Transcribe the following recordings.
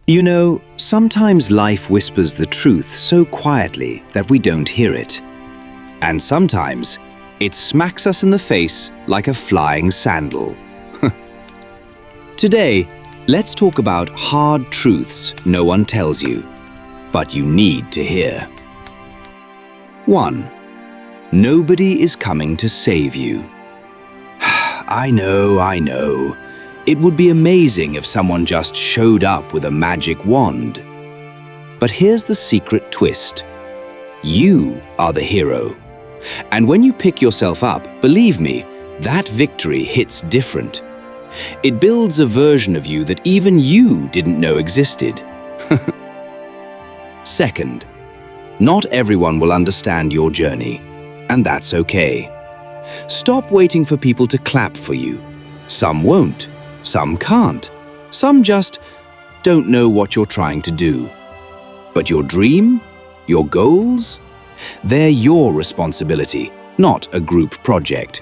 You know, sometimes life whispers the truth so quietly that we don't hear it. And sometimes it smacks us in the face like a flying sandal. Today, let's talk about hard truths no one tells you, but you need to hear. 1. Nobody is coming to save you. I know. It would be amazing if someone just showed up with a magic wand. But here's the secret twist. You are the hero. And when you pick yourself up, believe me, that victory hits different. It builds a version of you that even you didn't know existed. 2. Not everyone will understand your journey, and that's okay. Stop waiting for people to clap for you. Some won't. Some can't. Some just don't know what you're trying to do. But your dream, your goals, they're your responsibility, not a group project.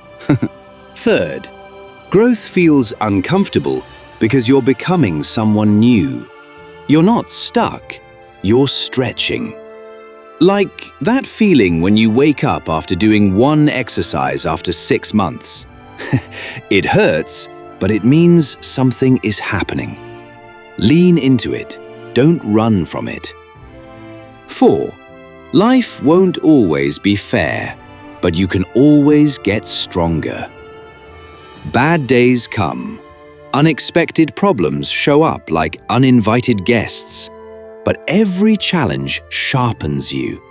3. Growth feels uncomfortable because you're becoming someone new. You're not stuck, you're stretching. Like that feeling when you wake up after doing one exercise after 6 months. It hurts, but it means something is happening. Lean into it. Don't run from it. 4. Life won't always be fair, but you can always get stronger. Bad days come. Unexpected problems show up like uninvited guests. But every challenge sharpens you.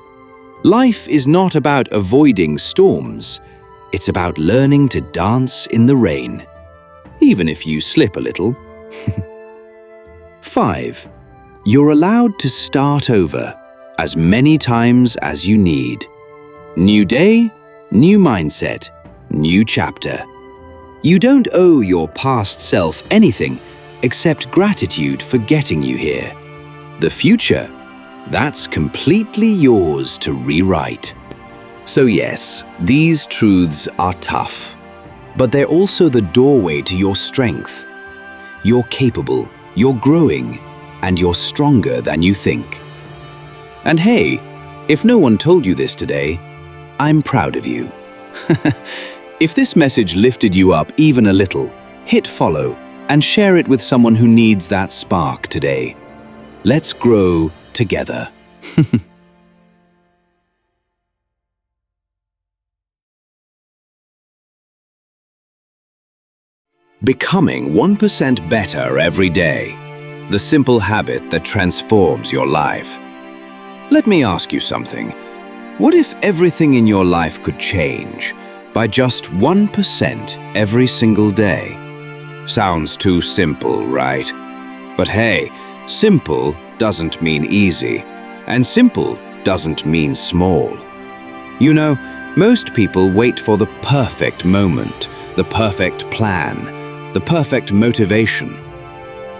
Life is not about avoiding storms. It's about learning to dance in the rain, even if you slip a little. 5. You're allowed to start over as many times as you need. New day, new mindset, new chapter. You don't owe your past self anything except gratitude for getting you here. The future, that's completely yours to rewrite. So yes, these truths are tough, but they're also the doorway to your strength. You're capable, you're growing, and you're stronger than you think. And hey, if no one told you this today, I'm proud of you. If this message lifted you up even a little, hit follow and share it with someone who needs that spark today. Let's grow together. Becoming 1% better every day. The simple habit that transforms your life. Let me ask you something. What if everything in your life could change by just 1% every single day? Sounds too simple, right? But hey, simple doesn't mean easy, and simple doesn't mean small. You know, most people wait for the perfect moment, the perfect plan, the perfect motivation.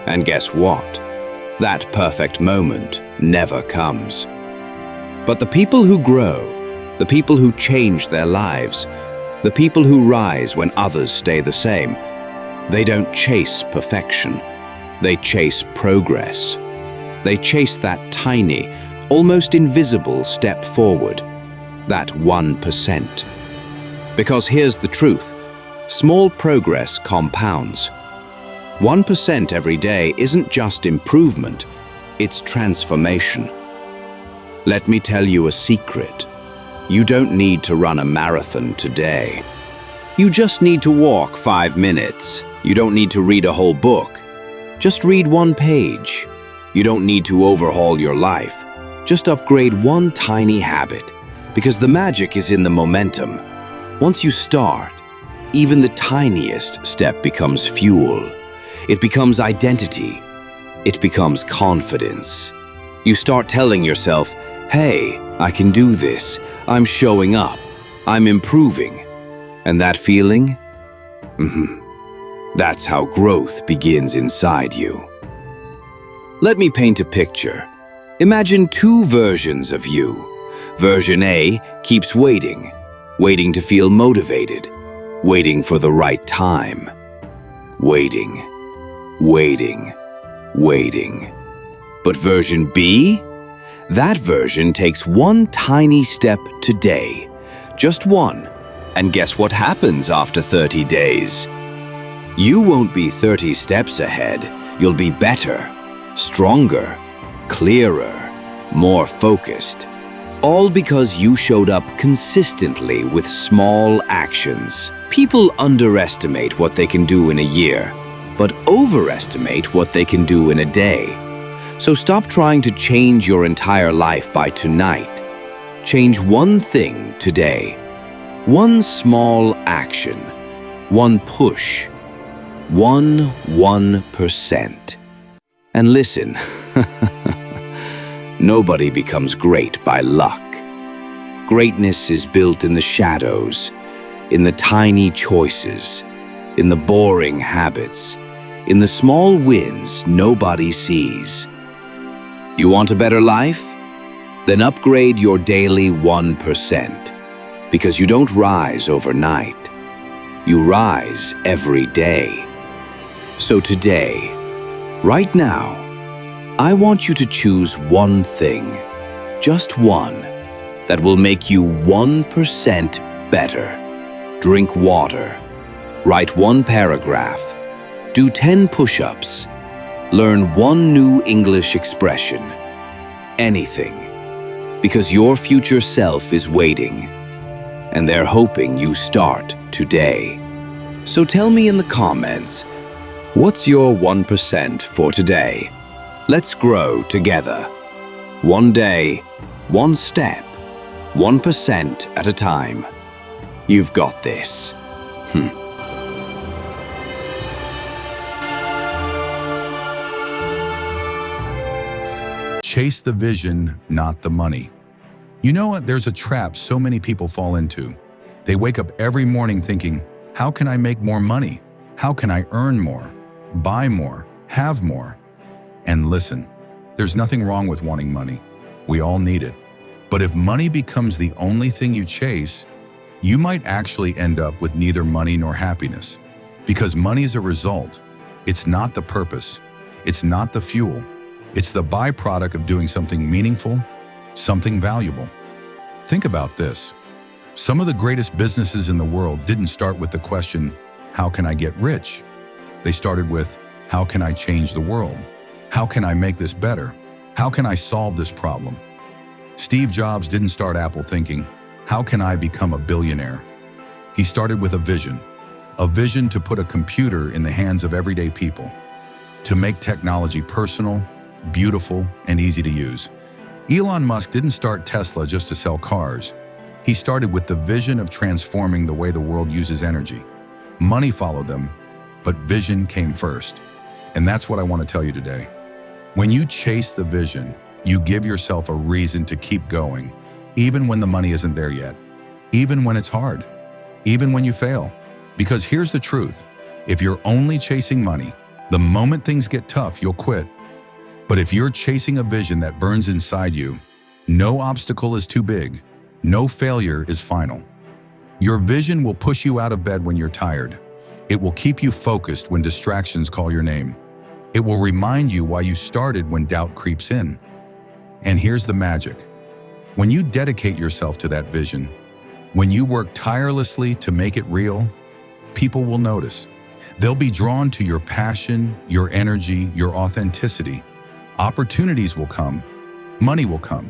And guess what? That perfect moment never comes. But the people who grow, the people who change their lives, the people who rise when others stay the same, they don't chase perfection. They chase progress. They chase that tiny, almost invisible step forward, that 1%. Because here's the truth, small progress compounds. 1% every day isn't just improvement, it's transformation. Let me tell you a secret. You don't need to run a marathon today. You just need to walk 5 minutes. You don't need to read a whole book. Just read 1 page. You don't need to overhaul your life. Just upgrade 1 tiny habit, because the magic is in the momentum. Once you start, even the tiniest step becomes fuel. It becomes identity. It becomes confidence. You start telling yourself, hey, I can do this. I'm showing up. I'm improving. And that feeling? That's how growth begins inside you. Let me paint a picture. Imagine 2 versions of you. Version A keeps waiting to feel motivated, waiting for the right time. Waiting. But version B? That version takes one tiny step today. Just one. And guess what happens after 30 days? You won't be 30 steps ahead. You'll be better, stronger, clearer, more focused. All because you showed up consistently with small actions. People underestimate what they can do in a year, but overestimate what they can do in a day. So stop trying to change your entire life by tonight. Change one thing today. One small action. One push. 1%. And listen, nobody becomes great by luck. Greatness is built in the shadows, in the tiny choices, in the boring habits, in the small wins nobody sees. You want a better life? Then upgrade your daily 1%. Because you don't rise overnight. You rise every day. So today, right now, I want you to choose one thing, just one, that will make you 1% better. Drink water, write one paragraph, do 10 push-ups, learn one new English expression, anything, because your future self is waiting, and they're hoping you start today. So tell me in the comments, what's your 1% for today? Let's grow together. One day, one step, 1% at a time. You've got this. Chase the vision, not the money. You know what? There's a trap so many people fall into. They wake up every morning thinking, how can I make more money? How can I earn more? Buy more, have more. And listen, there's nothing wrong with wanting money. We all need it. But if money becomes the only thing you chase, you might actually end up with neither money nor happiness. Because money is a result. It's not the purpose. It's not the fuel. It's the byproduct of doing something meaningful, something valuable. Think about this. Some of the greatest businesses in the world didn't start with the question, how can I get rich? They started with, how can I change the world? How can I make this better? How can I solve this problem? Steve Jobs didn't start Apple thinking, how can I become a billionaire? He started with a vision to put a computer in the hands of everyday people, to make technology personal, beautiful, and easy to use. Elon Musk didn't start Tesla just to sell cars. He started with the vision of transforming the way the world uses energy. Money followed them, but vision came first. And that's what I want to tell you today. When you chase the vision, you give yourself a reason to keep going, even when the money isn't there yet, even when it's hard, even when you fail. Because here's the truth. If you're only chasing money, the moment things get tough, you'll quit. But if you're chasing a vision that burns inside you, no obstacle is too big, no failure is final. Your vision will push you out of bed when you're tired. It will keep you focused when distractions call your name. It will remind you why you started when doubt creeps in. And here's the magic. When you dedicate yourself to that vision, when you work tirelessly to make it real, people will notice. They'll be drawn to your passion, your energy, your authenticity. Opportunities will come. Money will come.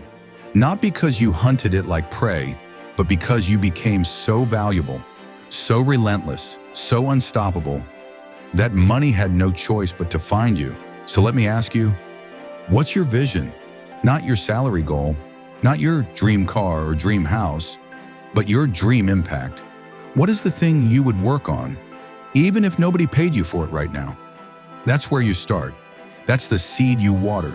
Not because you hunted it like prey, but because you became so valuable, so relentless, so unstoppable, that money had no choice but to find you. So let me ask you, what's your vision? Not your salary goal, not your dream car or dream house, but your dream impact. What is the thing you would work on, even if nobody paid you for it right now? That's where you start. That's the seed you water.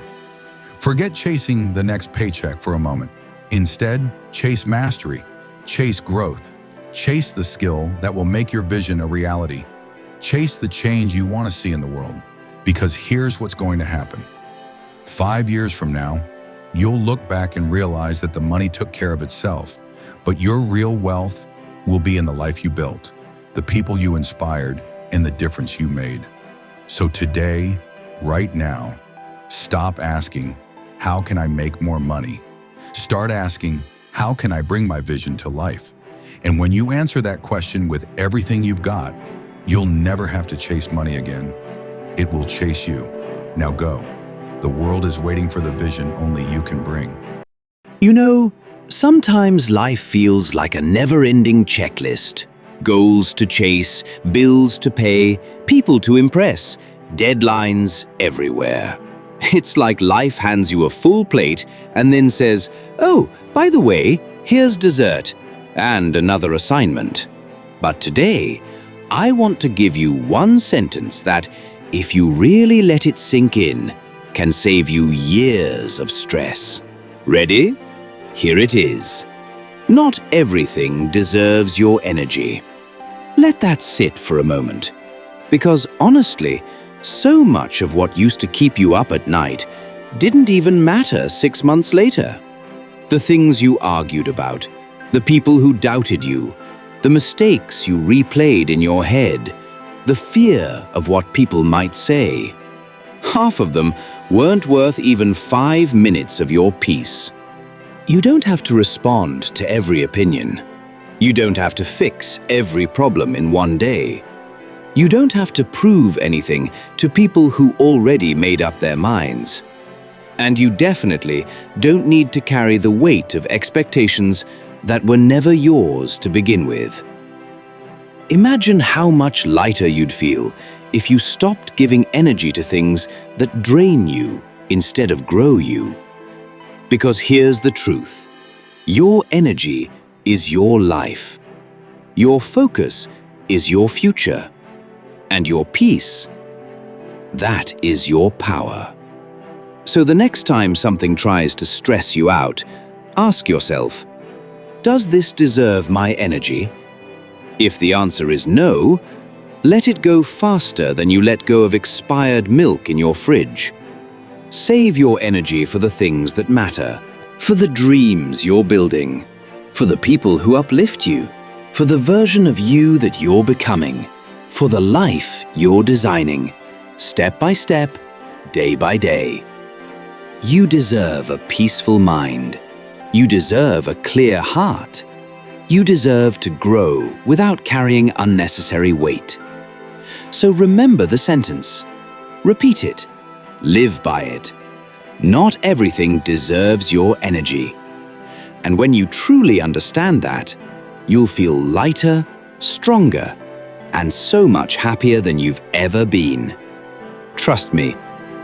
Forget chasing the next paycheck for a moment. Instead, chase mastery, chase growth, chase the skill that will make your vision a reality. Chase the change you want to see in the world, because here's what's going to happen. 5 years from now, you'll look back and realize that the money took care of itself, but your real wealth will be in the life you built, the people you inspired, and the difference you made. So today, right now, Stop asking, how can I make more money? Start asking, how can I bring my vision to life? And when you answer that question with everything you've got, you'll never have to chase money again. It will chase you. Now go. The world is waiting for the vision only you can bring. You know, sometimes life feels like a never-ending checklist. Goals to chase, bills to pay, people to impress, deadlines everywhere. It's like life hands you a full plate and then says, "Oh, by the way, here's dessert," and another assignment. But today, I want to give you one sentence that, if you really let it sink in, can save you years of stress. Ready? Here it is. Not everything deserves your energy. Let that sit for a moment. Because honestly, so much of what used to keep you up at night didn't even matter 6 months later. The things you argued about, the people who doubted you, the mistakes you replayed in your head, the fear of what people might say. Half of them weren't worth even 5 minutes of your peace. You don't have to respond to every opinion. You don't have to fix every problem in one day. You don't have to prove anything to people who already made up their minds. And you definitely don't need to carry the weight of expectations that were never yours to begin with. Imagine how much lighter you'd feel if you stopped giving energy to things that drain you instead of grow you. Because here's the truth. Your energy is your life. Your focus is your future. And your peace, that is your power. So the next time something tries to stress you out, ask yourself, does this deserve my energy? If the answer is no, let it go faster than you let go of expired milk in your fridge. Save your energy for the things that matter, for the dreams you're building, for the people who uplift you, for the version of you that you're becoming, for the life you're designing, step by step, day by day. You deserve a peaceful mind. You deserve a clear heart. You deserve to grow without carrying unnecessary weight. So remember the sentence. Repeat it. Live by it. Not everything deserves your energy. And when you truly understand that, you'll feel lighter, stronger, and so much happier than you've ever been. Trust me,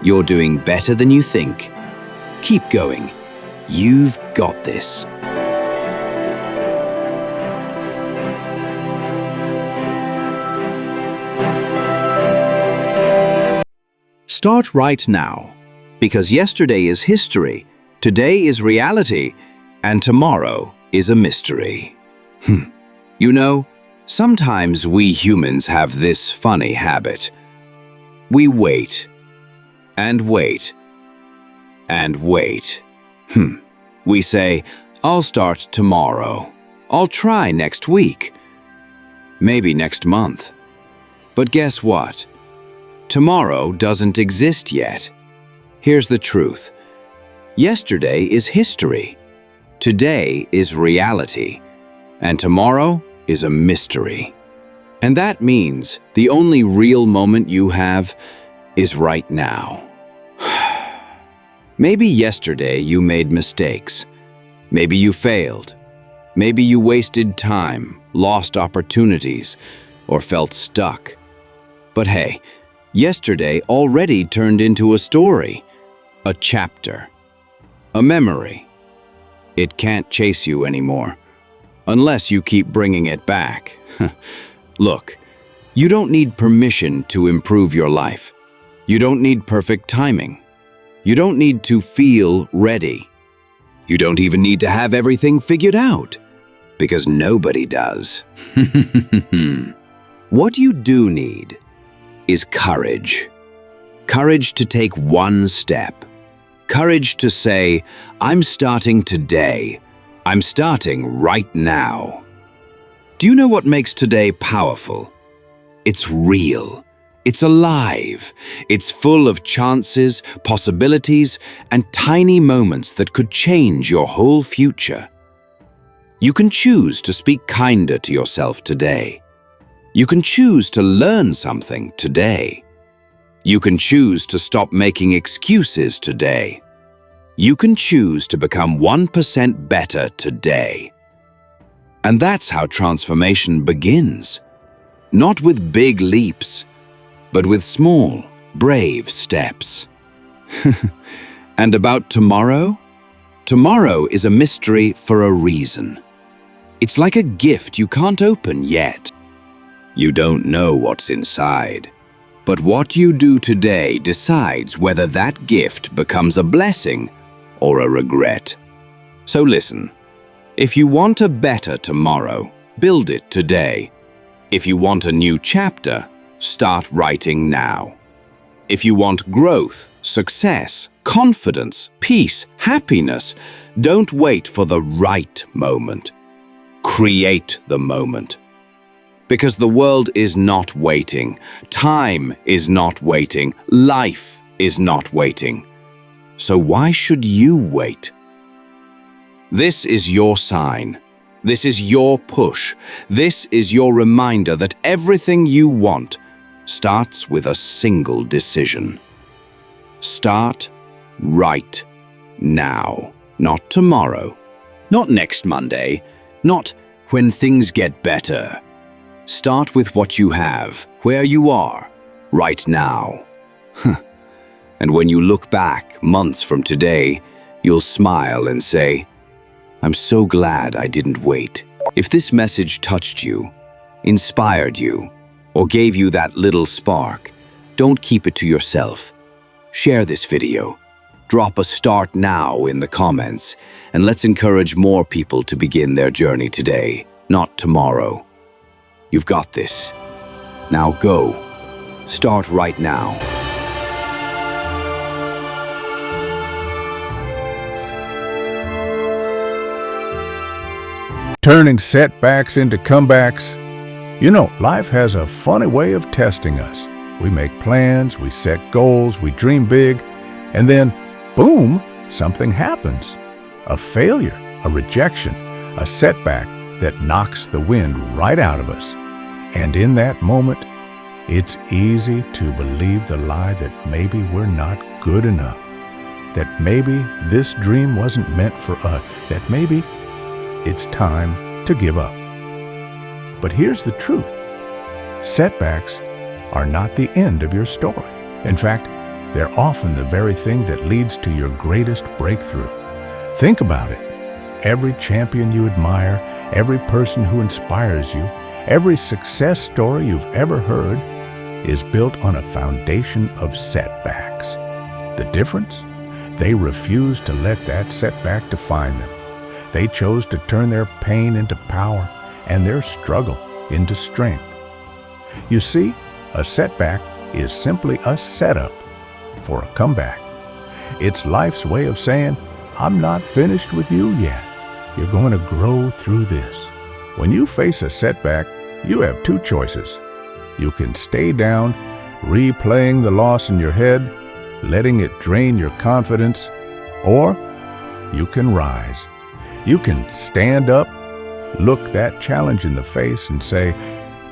you're doing better than you think. Keep going. You've got this. Start right now, because yesterday is history, today is reality, and tomorrow is a mystery. You know, sometimes we humans have this funny habit. We wait, and wait, and wait. We say, I'll start tomorrow. I'll try next week. Maybe next month. But guess what? Tomorrow doesn't exist yet. Here's the truth. Yesterday is history. Today is reality. And tomorrow is a mystery. And that means the only real moment you have is right now. Maybe yesterday you made mistakes. Maybe you failed. Maybe you wasted time, lost opportunities, or felt stuck. But hey, yesterday already turned into a story, a chapter, a memory. It can't chase you anymore, unless you keep bringing it back. Look, you don't need permission to improve your life. You don't need perfect timing. You don't need to feel ready. You don't even need to have everything figured out, because nobody does. What you do need is courage. Courage to take one step. Courage to say, I'm starting today. I'm starting right now. Do you know what makes today powerful? It's real. It's alive. It's full of chances, possibilities, and tiny moments that could change your whole future. You can choose to speak kinder to yourself today. You can choose to learn something today. You can choose to stop making excuses today. You can choose to become 1% better today. And that's how transformation begins. Not with big leaps, but with small, brave steps. And about tomorrow? Tomorrow is a mystery for a reason. It's like a gift you can't open yet. You don't know what's inside. But what you do today decides whether that gift becomes a blessing or a regret. So listen, if you want a better tomorrow, build it today. If you want a new chapter, start writing now. If you want growth, success, confidence, peace, happiness, don't wait for the right moment. Create the moment. Because the world is not waiting, time is not waiting, life is not waiting. So why should you wait? This is your sign. This is your push. This is your reminder that everything you want starts with a single decision. Start right now, not tomorrow, not next Monday, not when things get better. Start with what you have, where you are, right now. And when you look back months from today, you'll smile and say, I'm so glad I didn't wait. If this message touched you, inspired you, or gave you that little spark, don't keep it to yourself. Share this video. Drop a start now in the comments, and let's encourage more people to begin their journey today, not tomorrow. You've got this. Now go. Start right now. Turning setbacks into comebacks. You know, life has a funny way of testing us. We make plans, we set goals, we dream big, and then, boom, something happens. A failure, a rejection, a setback that knocks the wind right out of us. And in that moment, it's easy to believe the lie that maybe we're not good enough, that maybe this dream wasn't meant for us, that maybe it's time to give up. But here's the truth. Setbacks are not the end of your story. In fact, they're often the very thing that leads to your greatest breakthrough. Think about it. Every champion you admire, every person who inspires you, every success story you've ever heard is built on a foundation of setbacks. The difference? They refused to let that setback define them. They chose to turn their pain into power and their struggle into strength. You see, a setback is simply a setup for a comeback. It's life's way of saying, I'm not finished with you yet. You're going to grow through this. When you face a setback, you have two choices. You can stay down, replaying the loss in your head, letting it drain your confidence, or you can rise. You can stand up, look that challenge in the face and say,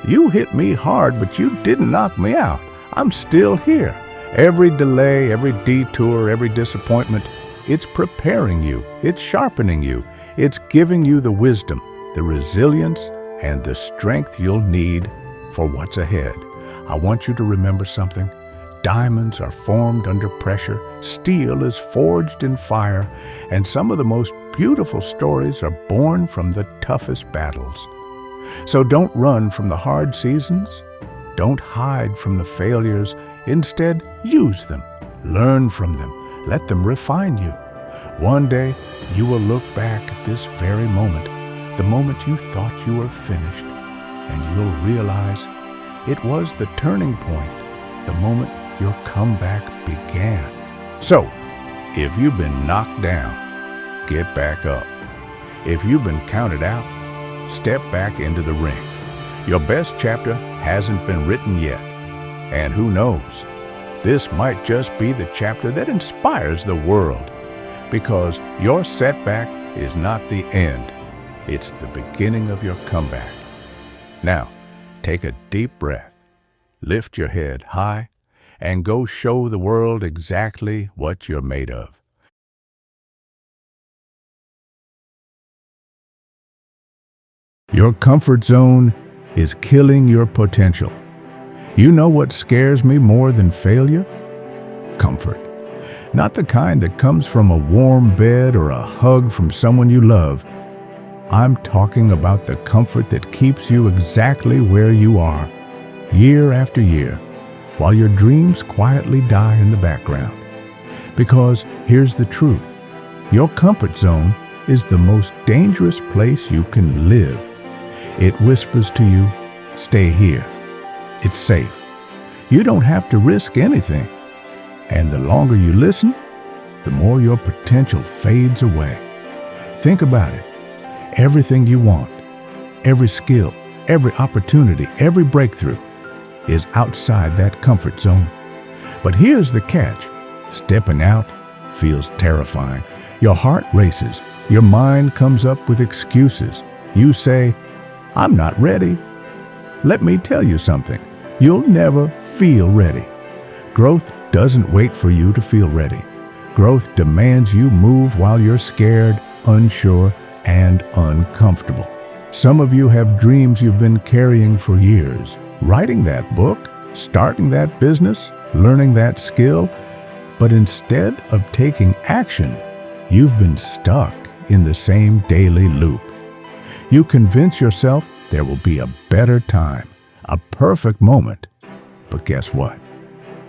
you hit me hard, but you didn't knock me out. I'm still here. Every delay, every detour, every disappointment, it's preparing you, it's sharpening you, it's giving you the wisdom, the resilience, and the strength you'll need for what's ahead. I want you to remember something. Diamonds are formed under pressure, steel is forged in fire, and some of the most beautiful stories are born from the toughest battles. So don't run from the hard seasons. Don't hide from the failures. Instead, use them. Learn from them. Let them refine you. One day, you will look back at this very moment, the moment you thought you were finished, and you'll realize it was the turning point, the moment your comeback began. So, if you've been knocked down, get back up. If you've been counted out, step back into the ring. Your best chapter hasn't been written yet. And who knows, this might just be the chapter that inspires the world, because your setback is not the end. It's the beginning of your comeback. Now, take a deep breath, lift your head high, and go show the world exactly what you're made of. Your comfort zone is killing your potential. You know what scares me more than failure? Comfort. Not the kind that comes from a warm bed or a hug from someone you love. I'm talking about the comfort that keeps you exactly where you are, year after year, while your dreams quietly die in the background. Because here's the truth. Your comfort zone is the most dangerous place you can live. It whispers to you, stay here. It's safe. You don't have to risk anything. And the longer you listen, the more your potential fades away. Think about it. Everything you want, every skill, every opportunity, every breakthrough is outside that comfort zone. But here's the catch. Stepping out feels terrifying. Your heart races. Your mind comes up with excuses. You say, I'm not ready. Let me tell you something. You'll never feel ready. Growth doesn't wait for you to feel ready. Growth demands you move while you're scared, unsure, and uncomfortable. Some of you have dreams you've been carrying for years. Writing that book, starting that business, learning that skill. But instead of taking action, you've been stuck in the same daily loop. You convince yourself there will be a better time, a perfect moment. But guess what?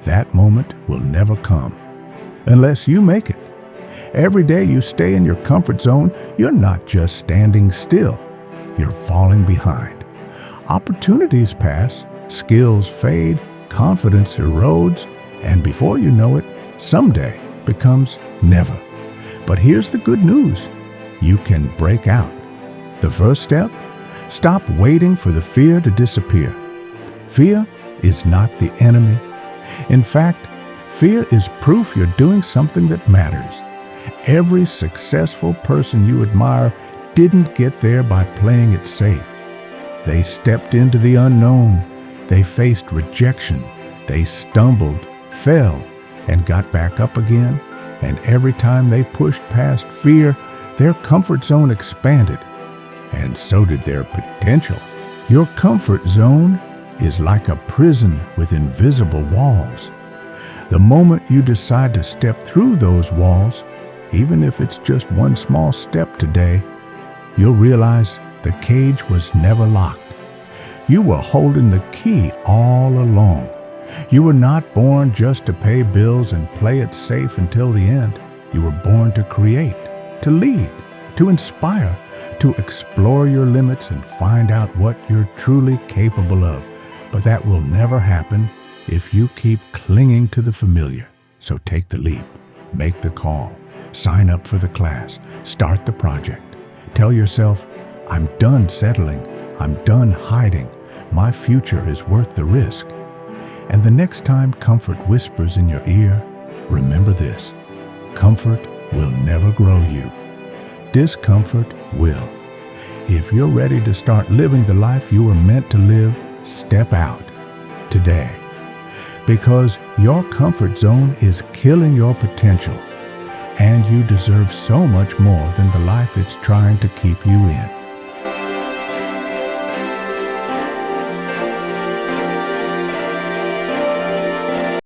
That moment will never come unless you make it. Every day you stay in your comfort zone, you're not just standing still, you're falling behind. Opportunities pass, skills fade, confidence erodes, and before you know it, someday becomes never. But here's the good news. You can break out. The first step? Stop waiting for the fear to disappear. Fear is not the enemy. In fact, fear is proof you're doing something that matters. Every successful person you admire didn't get there by playing it safe. They stepped into the unknown. They faced rejection. They stumbled, fell, and got back up again. And every time they pushed past fear, their comfort zone expanded. And so did their potential. Your comfort zone is like a prison with invisible walls. The moment you decide to step through those walls, even if it's just one small step today, you'll realize the cage was never locked. You were holding the key all along. You were not born just to pay bills and play it safe until the end. You were born to create, to lead, to inspire, to explore your limits and find out what you're truly capable of. But that will never happen if you keep clinging to the familiar. So take the leap, make the call, sign up for the class, start the project. Tell yourself, I'm done settling, I'm done hiding, my future is worth the risk. And the next time comfort whispers in your ear, remember this, comfort will never grow you. Discomfort will. If you're ready to start living the life you were meant to live, step out today. Because your comfort zone is killing your potential, and you deserve so much more than the life it's trying to keep you in.